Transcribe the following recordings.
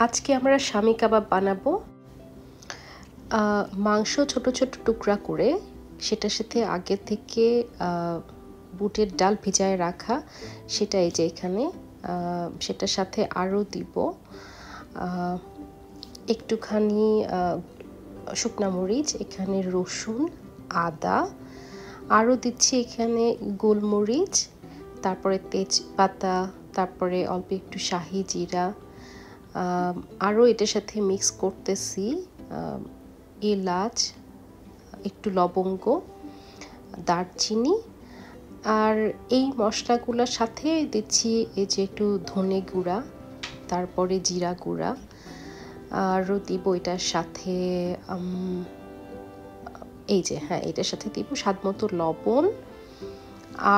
আজকে আমরা শামি কাবাব বানাবো। মাংস ছোট ছোট টুকরা করে সেটার সাথে আগে থেকে বুটের ডাল ভিজায় রাখা, সেটা এই যে এখানে, সেটার সাথে আরও দিব একটুখানি শুকনা মরিচ, এখানে রসুন, আদা, আরও দিচ্ছি এখানে গোলমরিচ, তারপরে তেজপাতা, তারপরে অল্প একটু শাহি জিরা, আরও এটার সাথে মিক্স করতেছি এলাচ, একটু লবঙ্গ, দারচিনি, আর এই মশলাগুলোর সাথে দিচ্ছি এই যে একটু ধনে গুঁড়া, তারপরে জিরা গুঁড়া, আরও দিব এটার সাথে এই যে এটার সাথে দিব স্বাদ মতো লবণ,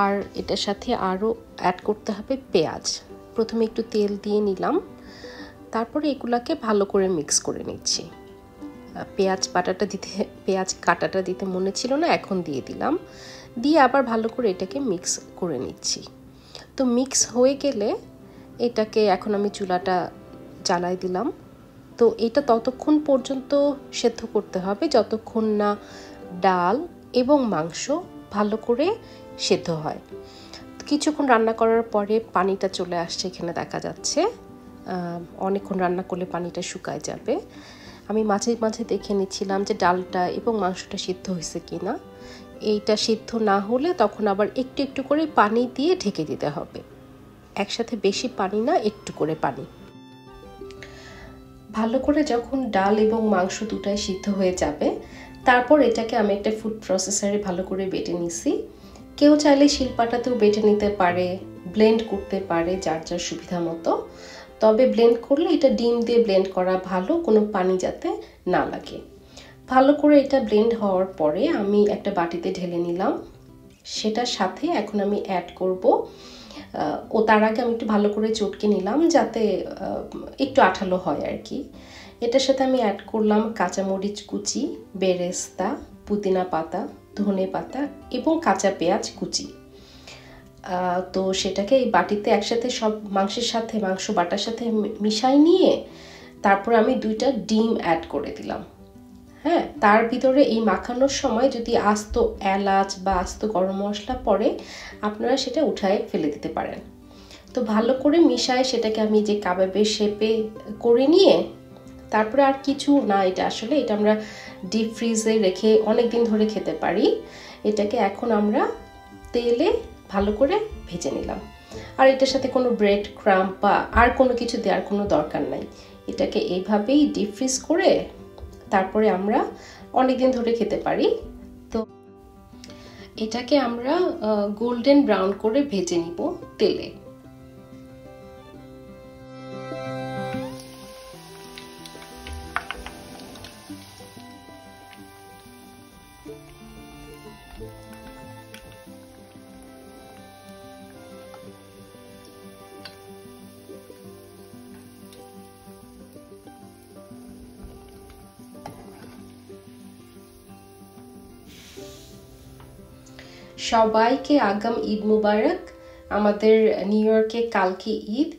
আর এটার সাথে আরও অ্যাড করতে হবে পেঁয়াজ। প্রথমে একটু তেল দিয়ে নিলাম, তারপরে এগুলাকে ভালো করে মিক্স করে নিচ্ছি। পেঁয়াজ কাটাটা দিতে মনে ছিল না, এখন দিয়ে দিলাম, দিয়ে আবার ভালো করে এটাকে মিক্স করে নিচ্ছি। তো মিক্স হয়ে গেলে এটাকে এখন আমি চুলাটা জ্বালাই দিলাম। তো এটা ততক্ষণ পর্যন্ত সেদ্ধ করতে হবে যতক্ষণ না ডাল এবং মাংস ভালো করে সেদ্ধ হয়। কিছুক্ষণ রান্না করার পরে পানিটা চলে আসছে, এখানে দেখা যাচ্ছে। অনেকক্ষণ রান্না করলে পানিটা শুকায় যাবে। আমি মাঝে মাঝে দেখে নিচ্ছিলাম যে ডালটা এবং মাংসটা সিদ্ধ হয়েছে কিনা। এইটা সিদ্ধ না হলে তখন আবার একটু একটু করে পানি দিয়ে ঢেকে দিতে হবে, একসাথে বেশি পানি না, একটু করে পানি। ভালো করে যখন ডাল এবং মাংস দুটাই সিদ্ধ হয়ে যাবে, তারপর এটাকে আমি একটা ফুড প্রসেসরে ভালো করে বেটে নিছি। কেউ চাইলে শিলপাটাতেও বেটে নিতে পারে, ব্লেন্ড করতে পারে যার যার সুবিধা মতো। তবে ব্লেন্ড করলে এটা ডিম দিয়ে ব্লেন্ড করা ভালো, কোনো পানি যাতে না লাগে। ভালো করে এটা ব্লেন্ড হওয়ার পরে আমি একটা বাটিতে ঢেলে নিলাম। সেটার সাথে এখন আমি অ্যাড করব, তার আগে আমি একটু ভালো করে চটকে নিলাম যাতে একটু আঠালো হয় আর কি। এটার সাথে আমি অ্যাড করলাম কাঁচামরিচ কুচি, বেরেস্তা, পুদিনা পাতা, ধনে পাতা এবং কাঁচা পেঁয়াজ কুচি। তো সেটাকে এই বাটিতে একসাথে সব মাংসের সাথে, মাংস বাটার সাথে মিশাই নিয়ে তারপর আমি 2টা ডিম অ্যাড করে দিলাম। তার ভিতরে এই মাখানোর সময় যদি আস্ত এলাচ বা আস্ত গরম মশলা পড়ে, আপনারা সেটা উঠায় ফেলে দিতে পারেন। তো ভালো করে মিশায় সেটাকে আমি যে কাবাবের শেপে করে নিয়ে তারপরে আর কিছু না, এটা আসলে এটা আমরা ডিপ ফ্রিজে রেখে অনেক দিন ধরে খেতে পারি। এটাকে এখন আমরা তেলে ভালো করে ভেজে নিলাম। আর এটার সাথে কোনো ব্রেড ক্রাম্ব বা আর কোনো কিছু দেওয়ার কোনো দরকার নাই। এটাকে এইভাবেই ডিপ ফ্রিজ করে তারপরে আমরা অনেক দিন ধরে খেতে পারি। তো এটাকে আমরা গোল্ডেন ব্রাউন করে ভেজে নিব তেলে। সবাইকে আগাম ঈদ মুবারক। আমাদের নিউ ইয়র্কে কালকে ঈদ,